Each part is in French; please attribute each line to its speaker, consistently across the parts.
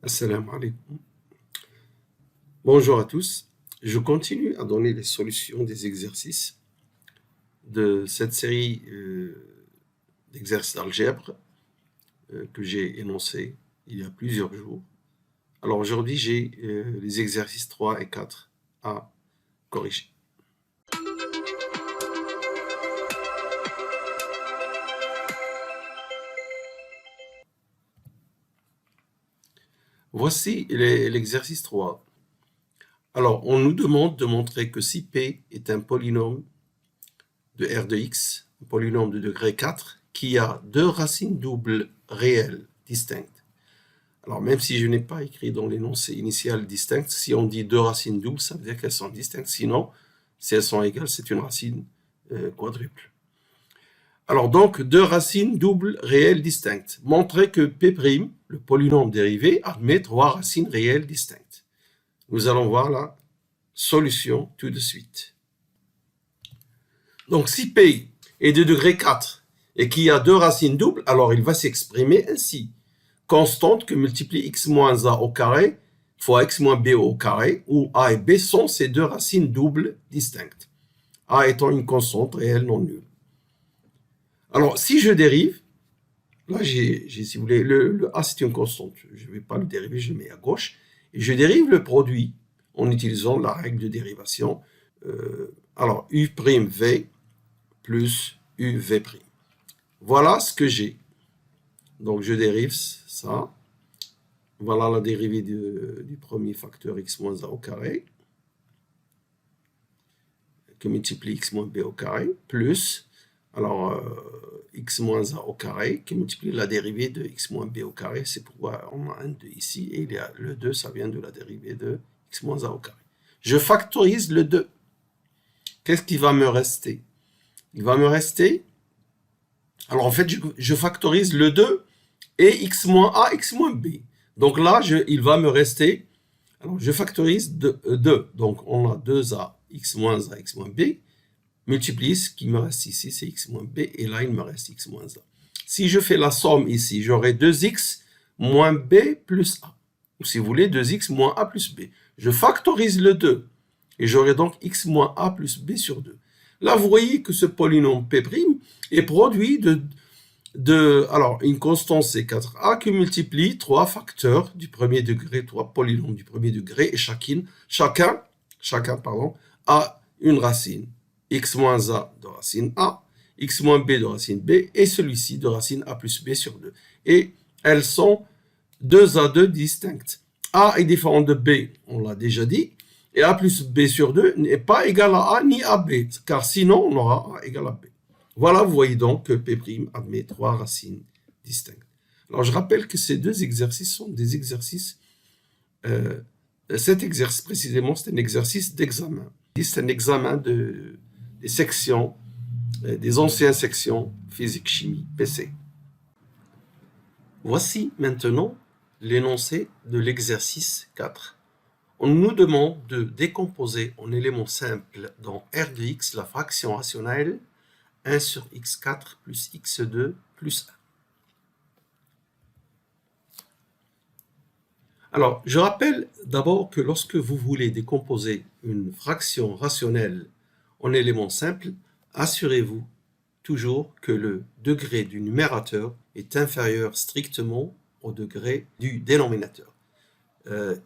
Speaker 1: Assalamu alaikum. Bonjour à tous. Je continue à donner les solutions des exercices de cette série d'exercices d'algèbre que j'ai énoncés il y a plusieurs jours. Alors aujourd'hui, j'ai les exercices 3 et 4 à corriger. Voici l'exercice 3. Alors, on nous demande de montrer que si P est un polynôme de R de X, un polynôme de degré 4, qui a deux racines doubles réelles distinctes. Alors, même si je n'ai pas écrit dans l'énoncé initial distinctes, si on dit deux racines doubles, ça veut dire qu'elles sont distinctes. Sinon, si elles sont égales, c'est une racine quadruple. Alors donc, deux racines doubles réelles distinctes. Montrer que P', le polynôme dérivé, admet trois racines réelles distinctes. Nous allons voir la solution tout de suite. Donc, si P est de degré 4 et qu'il y a deux racines doubles, alors il va s'exprimer ainsi. Constante que multiplie x moins a au carré fois x moins b au carré, où a et b sont ces deux racines doubles distinctes. A étant une constante réelle non nulle. Alors, si je dérive, là, si vous voulez, le A, c'est une constante. Je ne vais pas le dériver, je le mets à gauche. Et je dérive le produit en utilisant la règle de dérivation. Alors, u'V plus u'V'. Voilà ce que j'ai. Donc, je dérive ça. Voilà la dérivée du premier facteur x moins a au carré, qui multiplie x moins b au carré, plus... Alors, x moins a au carré qui multiplie la dérivée de x moins b au carré. C'est pourquoi on a un 2 ici. Et il y a le 2, ça vient de la dérivée de x moins a au carré. Je factorise le 2. Qu'est-ce qui va me rester? Il va me rester... Alors, en fait, je factorise le 2 et x moins a, x moins b. Donc là, il va me rester... Alors, je factorise 2. Donc, on a 2a, x moins a, x moins b. Multiplie ce qui me reste ici, c'est x moins b, et là, il me reste x moins a. Si je fais la somme ici, j'aurai 2x moins b plus a. Ou si vous voulez, 2x moins a plus b. Je factorise le 2, et j'aurai donc x moins a plus b sur 2. Là, vous voyez que ce polynôme P' est produit alors, une constante, c'est 4a, qui multiplie trois facteurs du premier degré, trois polynômes du premier degré, et chacun a une racine. X moins a de racine a, x moins b de racine b, et celui-ci de racine a plus b sur 2. Et elles sont 2a2 distinctes. A est différent de b, on l'a déjà dit, et a plus b sur 2 n'est pas égal à a ni à b, car sinon on aura a égal à b. Voilà, vous voyez donc que P' admet trois racines distinctes. Alors je rappelle que ces deux exercices sont des exercices... cet exercice précisément, c'est un exercice d'examen. C'est un examen des sections, des anciennes sections physique-chimie, PC. Voici maintenant l'énoncé de l'exercice 4. On nous demande de décomposer en éléments simples dans R de x la fraction rationnelle 1 sur x4 plus x2 plus 1. Alors, je rappelle d'abord que lorsque vous voulez décomposer une fraction rationnelle en éléments simples, assurez-vous toujours que le degré du numérateur est inférieur strictement au degré du dénominateur.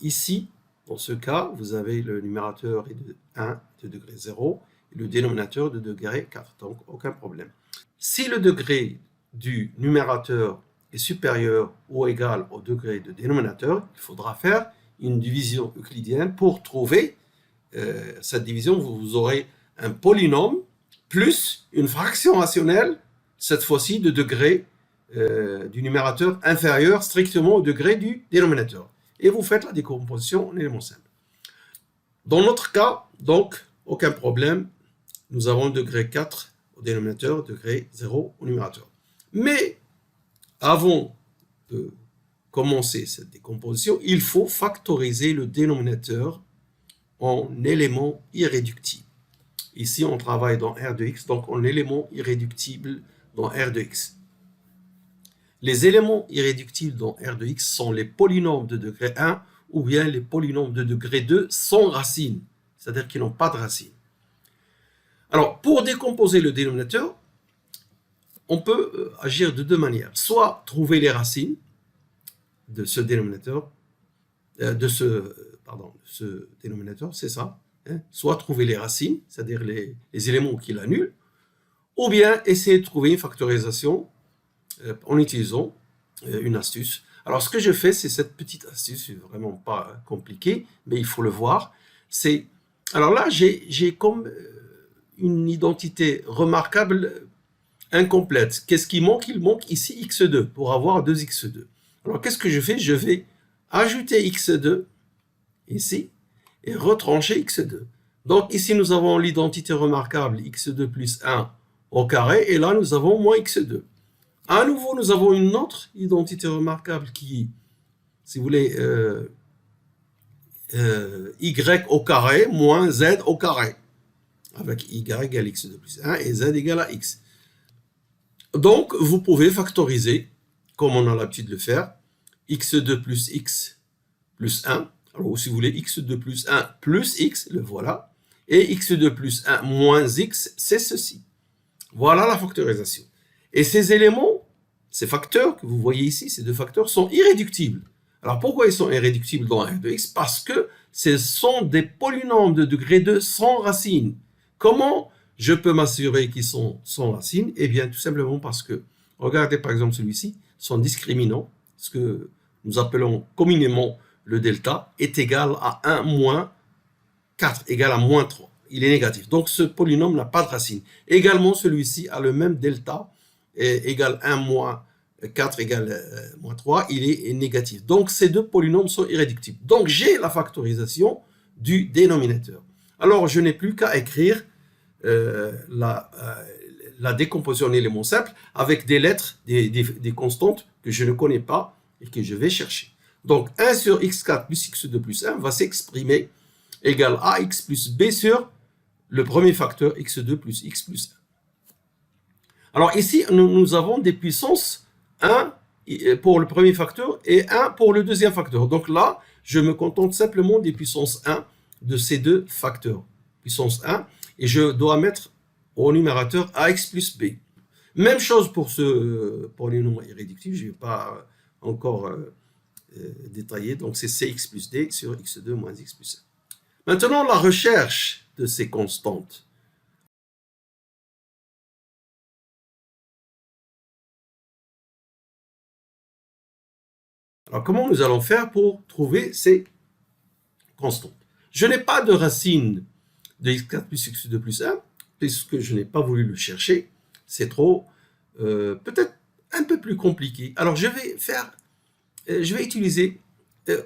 Speaker 1: Ici, dans ce cas, vous avez le numérateur est de 1 de degré 0 et le dénominateur de degré 4, donc aucun problème. Si le degré du numérateur est supérieur ou égal au degré de dénominateur, il faudra faire une division euclidienne pour trouver cette division. Vous aurez un polynôme plus une fraction rationnelle, cette fois-ci de degré du numérateur inférieur strictement au degré du dénominateur. Et vous faites la décomposition en éléments simples. Dans notre cas, donc, aucun problème, nous avons le degré 4 au dénominateur, degré 0 au numérateur. Mais, avant de commencer cette décomposition, il faut factoriser le dénominateur en éléments irréductibles. Ici, on travaille dans R de x, donc en éléments irréductibles dans R de x. les éléments irréductibles dans R de x sont les polynômes de degré 1 ou bien les polynômes de degré 2 sans racine, c'est-à-dire qu'ils n'ont pas de racine. Alors, pour décomposer le dénominateur, on peut agir de deux manières. Soit trouver les racines de ce dénominateur, ce dénominateur, c'est ça. Hein, soit trouver les racines, c'est-à-dire les éléments qui l'annulent, ou bien essayer de trouver une factorisation en utilisant une astuce. Alors, ce que je fais, c'est cette petite astuce, c'est vraiment pas compliqué, mais il faut le voir. Alors là, j'ai comme une identité remarquable incomplète. Qu'est-ce qui manque? Il manque ici x2 pour avoir 2x2. Alors, qu'est-ce que je fais? Je vais ajouter x2 ici et retrancher x2. Donc, ici, nous avons l'identité remarquable x2 plus 1 au carré, et là, nous avons moins x2. À nouveau, nous avons une autre identité remarquable qui, si vous voulez, y au carré moins z au carré, avec y égale x2 plus 1 et z égale à x. Donc, vous pouvez factoriser, comme on a l'habitude de le faire, x2 plus x plus 1. Alors, si vous voulez, x2 plus 1 plus x, le voilà. Et x2 plus 1 moins x, c'est ceci. Voilà la factorisation. Et ces éléments, ces facteurs que vous voyez ici, ces deux facteurs, sont irréductibles. Alors, pourquoi ils sont irréductibles dans R de x? Parce que ce sont des polynômes de degré 2 sans racine. Comment je peux m'assurer qu'ils sont sans racine? Eh bien, tout simplement parce que, regardez par exemple celui-ci, son discriminant, ce que nous appelons communément le delta, est égal à 1 moins 4, égal à moins 3. Il est négatif. Donc, ce polynôme n'a pas de racine. Également, celui-ci a le même delta, égal 1 moins 4 égale moins 3, il est négatif. Donc, ces deux polynômes sont irréductibles. Donc, j'ai la factorisation du dénominateur. Alors, je n'ai plus qu'à écrire la décomposition en éléments simples avec des lettres, des constantes que je ne connais pas et que je vais chercher. Donc, 1 sur x4 plus x2 plus 1 va s'exprimer égal à ax plus b sur le premier facteur x2 plus x plus 1. Alors ici, nous avons des puissances 1 pour le premier facteur et 1 pour le deuxième facteur. Donc là, je me contente simplement des puissances 1 de ces deux facteurs. Puissance 1, et je dois mettre au numérateur ax plus b. Même chose pour ce polynôme irréductible, je ne vais pas encore détailler. Donc c'est cx plus d sur x2 moins x plus 1. Maintenant, la recherche de ces constantes. Alors, comment nous allons faire pour trouver ces constantes? Je n'ai pas de racine de x4 plus x2 plus 1, puisque je n'ai pas voulu le chercher. C'est trop, peut-être un peu plus compliqué. Alors, je vais utiliser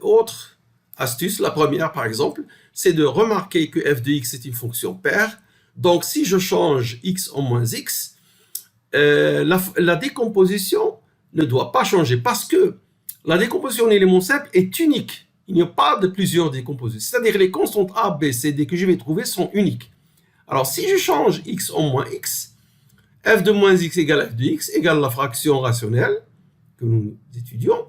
Speaker 1: autre astuce. La première, par exemple, c'est de remarquer que f de x est une fonction paire. Donc, si je change x en moins x, la décomposition ne doit pas changer parce que la décomposition en éléments simples est unique. Il n'y a pas de plusieurs décompositions. C'est-à-dire les constantes a, b, c, d que je vais trouver sont uniques. Alors, si je change x en moins x, f de moins x égale f de x égale la fraction rationnelle que nous étudions.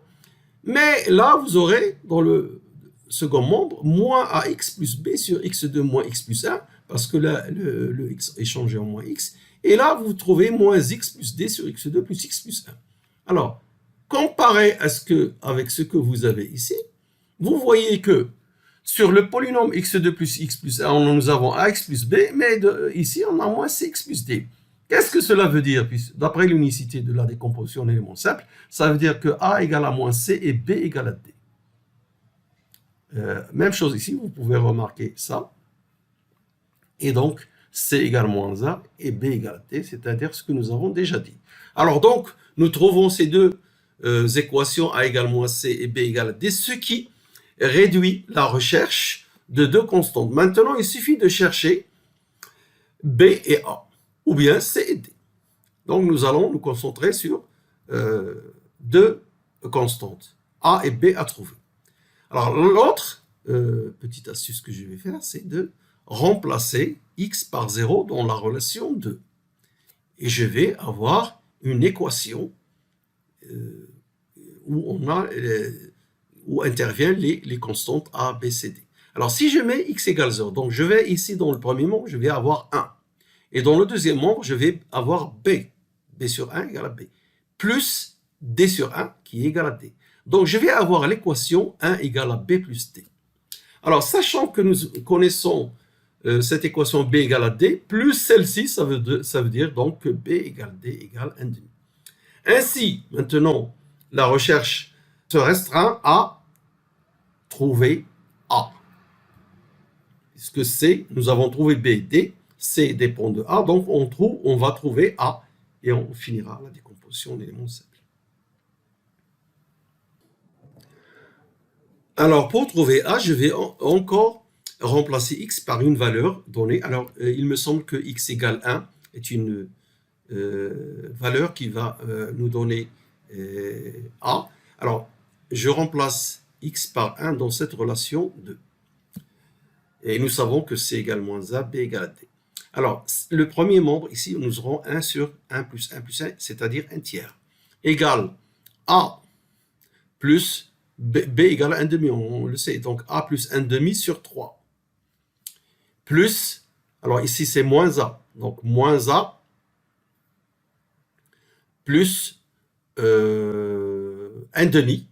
Speaker 1: Mais là, vous aurez dans le second membre moins ax plus b sur x2 moins x plus 1, parce que là, le x est changé en moins x. Et là, vous trouvez moins x plus d sur x2 plus x plus 1. Alors, comparé avec ce que vous avez ici, vous voyez que sur le polynôme x2 plus x plus 1, nous avons ax plus b, mais ici, on a moins cx plus d. Qu'est-ce que cela veut dire? D'après l'unicité de la décomposition en éléments simples, ça veut dire que a égale à moins c et b égale à d. Même chose ici, vous pouvez remarquer ça. Et donc, c égale moins a et b égale à d, c'est-à-dire ce que nous avons déjà dit. Alors donc, nous trouvons ces deux équations a égale moins c et b égale à d, ce qui réduit la recherche de deux constantes. Maintenant, il suffit de chercher b et a, ou bien c et d. Donc, nous allons nous concentrer sur deux constantes, a et b à trouver. Alors, l'autre petite astuce que je vais faire, c'est de remplacer x par 0 dans la relation 2. Et je vais avoir une équation où interviennent les constantes A, B, C, D. Alors, si je mets x égale 0, donc je vais ici dans le premier membre, je vais avoir 1. Et dans le deuxième membre, je vais avoir B. B sur 1 égale à B. Plus D sur 1 qui est égal à D. Donc, je vais avoir l'équation 1 égale à B plus D. Alors, sachant que nous connaissons cette équation B égale à D, plus celle-ci, ça veut dire donc que B égale D égale 1 demi. Ainsi, maintenant, la recherche se restreint à trouver A. Puisque C, nous avons trouvé B, D, C dépend de A, donc on va trouver A et on finira la décomposition d'éléments simples. Alors, pour trouver A, je vais encore remplacer x par une valeur donnée. Alors, il me semble que x égale 1 est une valeur qui va nous donner A. Alors, je remplace x par 1 dans cette relation 2. Et nous savons que C égale moins A, B égale à D. Alors, le premier membre, ici, nous aurons 1 sur 1 plus 1 plus 1, c'est-à-dire 1 tiers, égale A plus B égale 1 demi, on le sait. Donc, A plus 1 demi sur 3. Plus, alors ici, c'est moins A. Donc, moins A plus 1 demi,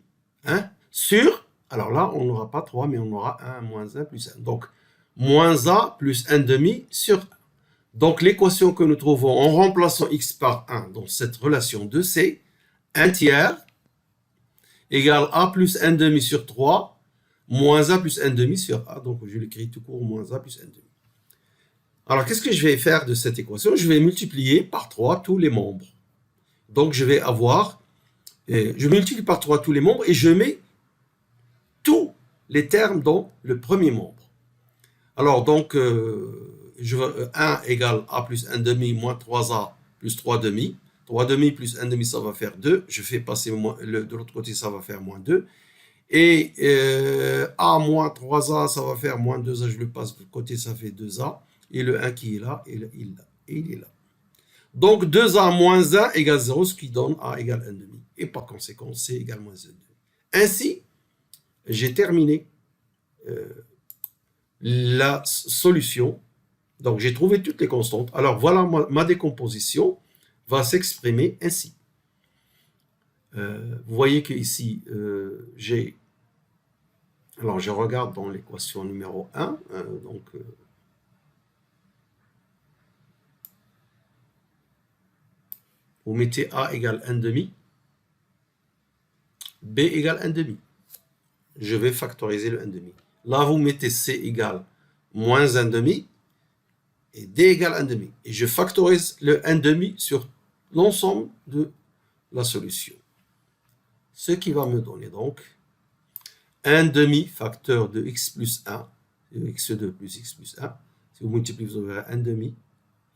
Speaker 1: hein, sur, alors là, on n'aura pas 3, mais on aura 1 moins 1 plus 1. Donc, moins A plus 1 demi sur 1. Donc, l'équation que nous trouvons en remplaçant x par 1 dans cette relation 2, c'est 1 tiers égale A plus 1 demi sur 3, moins A plus 1 demi sur A. Donc, je l'écris tout court, moins A plus 1 demi. Alors, qu'est-ce que je vais faire de cette équation? Je vais multiplier par 3 tous les membres. Donc, je vais avoir, je multiplie par 3 tous les membres et je mets tous les termes dans le premier membre. Alors, donc, 1 égale A plus 1 demi moins 3A plus 3 demi. 3 demi plus 1 demi, ça va faire 2. Je fais passer de l'autre côté, ça va faire moins 2. Et A moins 3A, ça va faire moins 2A. Je le passe de l'autre côté, ça fait 2A. Et le 1 qui est là, il est là. Donc, 2A moins 1 égale 0, ce qui donne A égale 1 demi. Et par conséquent, C égale moins 1 demi. Ainsi, j'ai terminé la solution. Donc, j'ai trouvé toutes les constantes. Alors, voilà, ma décomposition va s'exprimer ainsi. Vous voyez qu'ici, j'ai... Alors, je regarde dans l'équation numéro 1. Vous mettez A égale 1 demi, B égale 1 demi. Je vais factoriser le 1 demi. Là, vous mettez C égale moins 1 demi et D égale 1 demi. Et je factorise le 1 demi sur l'ensemble de la solution. Ce qui va me donner donc 1 demi facteur de x plus 1, x2 plus x plus 1. Si vous multipliez, vous aurez 1 demi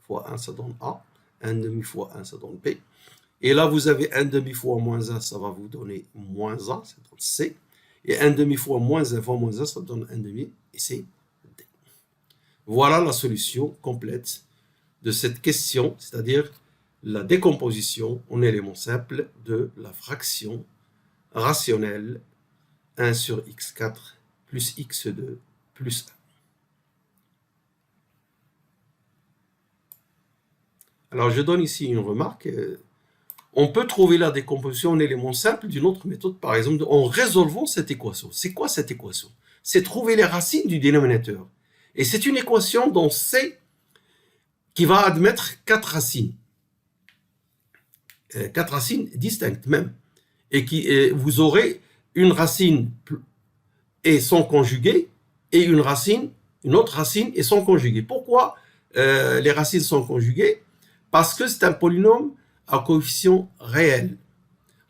Speaker 1: fois 1, ça donne A. 1 demi fois 1, ça donne B. Et là, vous avez 1 demi fois moins 1, ça va vous donner moins A, ça donne C. Et 1 demi fois moins 1 fois moins 1, ça donne 1 demi, et c'est D. Voilà la solution complète de cette question, c'est-à-dire la décomposition en éléments simples de la fraction rationnelle 1 sur x4 plus x2 plus 1. Alors, je donne ici une remarque. On peut trouver la décomposition en éléments simples d'une autre méthode, par exemple, en résolvant cette équation. C'est quoi cette équation? C'est trouver les racines du dénominateur. Et c'est une équation dont C qui va admettre 4 racines. 4 racines distinctes même. Et vous aurez une racine et son conjugué, et une autre racine et son conjugué. Pourquoi les racines sont conjuguées? Parce que c'est un polynôme à coefficient réel.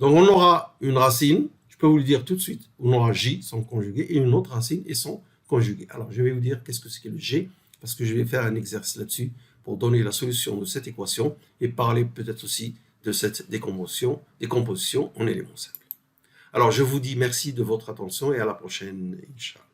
Speaker 1: Donc, on aura une racine, je peux vous le dire tout de suite, on aura J, son conjugué, et une autre racine et son conjugué. Alors, je vais vous dire qu'est-ce que c'est que le G, parce que je vais faire un exercice là-dessus pour donner la solution de cette équation et parler peut-être aussi de cette décomposition en éléments simples. Alors, je vous dis merci de votre attention et à la prochaine, Inch'Allah.